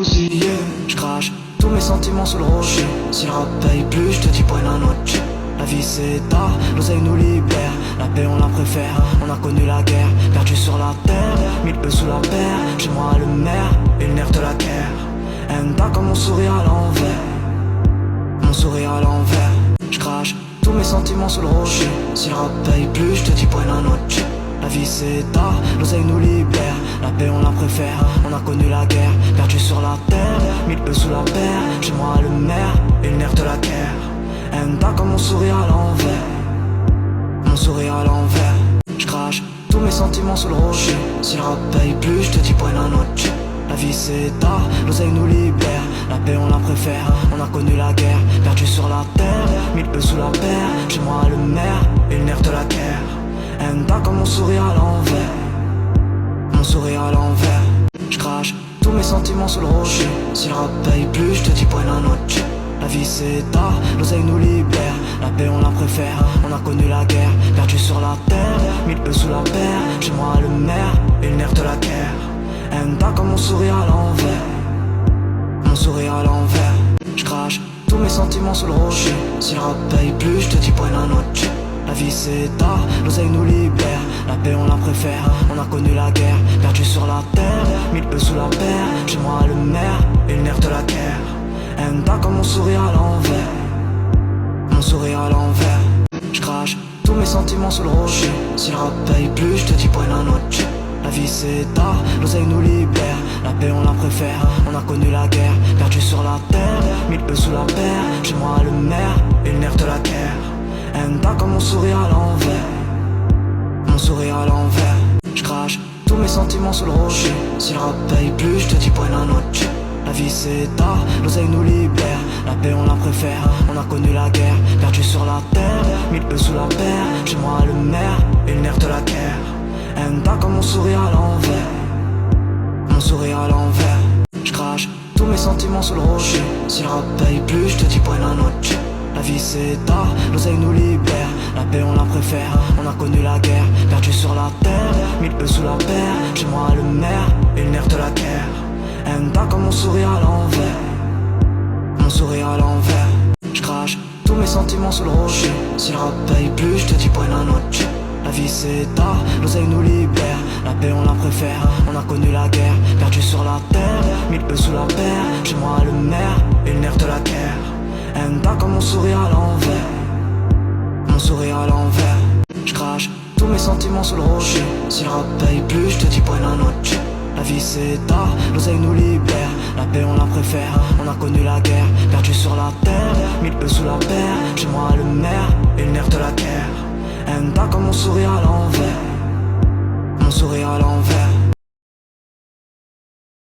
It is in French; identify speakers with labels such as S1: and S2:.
S1: Je crache tous mes sentiments sous le rocher. Si le rap paye plus, je te dis buena noche. La vie c'est tard, l'oseille nous libère. La paix on la préfère, on a connu la guerre. Perdu sur la terre, mille peu sous la paire. Chez moi le maire, et le nerf de la guerre. Aime pas comme mon sourire à l'envers. Mon sourire à l'envers. Je crache tous mes sentiments sous le rocher. Si le rap paye plus, je te dis buena noche. La vie c'est tard, l'oseille nous libère. La paix on la préfère, on a connu la guerre. Perdu sur la terre, mille peu sous la paire. Chez moi le maire, et le nerf de la guerre. Aime pas comme mon sourire à l'envers. Mon sourire à l'envers. Je crache tous mes sentiments sous le rocher. Si le rap paye plus, je te dis buena noche. La vie c'est tard, l'oseille nous libère. La paix on la préfère, on a connu la guerre. Perdu sur la terre, mille peu sous la paire. Chez moi le maire, et le nerf de la guerre. Aime pas comme mon sourire à l'envers. Mon sourire à l'envers. Je crache tous mes sentiments sous le rocher. Si le rap paye plus, je te dis buena noche. La vie c'est tard, l'oseille nous libère. La paix on la préfère, on a connu la guerre. Perdu sur la terre, mille peu sous la paire. Chez moi le maire, et le nerf de la guerre. Aime pas comme mon sourire à l'envers. Mon sourire à l'envers. Je crache tous mes sentiments sous le rocher. Si le rap paye plus, je te dis buena noche. La vie c'est tard, l'oseille nous libère. La paix on la préfère, on a connu la guerre. Perdu sur la terre, mille peu sous la paire. Chez moi le maire, et le nerf de la guerre. Aime pas comme mon sourire à l'envers. Mon sourire à l'envers. Je crache tous mes sentiments sous le rocher. Si le rap paye plus, je te dis buena noche. La vie c'est tard, l'oseille nous libère. La paix on la préfère, on a connu la guerre. Perdu sur la terre, mille peu sous la paire. Chez moi le maire, et le nerf de la guerre. Aime pas comme mon sourire à l'envers. Mon sourire à l'envers. Je crache tous mes sentiments sous le rocher. Si le rap paye plus, je te dis buena noche. La vie c'est tard, l'oseille nous libère. La paix on la préfère, on a connu la guerre. Perdu sur la terre, mille peu sous la paire. Chez moi le maire, et le nerf de la guerre. Aime pas comme mon sourire à l'envers. Mon sourire à l'envers. Je crache tous mes sentiments sous le rocher. Si le rap paye plus, je te dis buena noche. La vie c'est tard, l'oseille nous libère. La paix on la préfère, on a connu la guerre. Perdu sur la terre, mille peu sous la paire. Chez moi le maire, et le nerf de la guerre. Aime pas comme mon sourire à l'envers. Mon sourire à l'envers. Je crache tous mes sentiments sous le rocher. Si le rap paye plus, je te dis buena noche. La vie c'est tard, l'oseille nous libère. La paix on la préfère, on a connu la guerre. Perdu sur la terre, mille peu sous la paire. Chez moi le maire, et le nerf de la guerre. Aime pas comme mon sourire à l'envers. Mon sourire à l'envers. Je crache tous mes sentiments sous le rocher. Si le rap paye plus, je te dis buena noche. La vie c'est tard, l'oseille nous libère. La paix on la préfère, on a connu la guerre. Perdu sur la terre, mille peu sous la paire. Chez moi le maire, et le nerf de la guerre. Aime pas comme mon sourire à l'envers. Mon sourire à l'envers.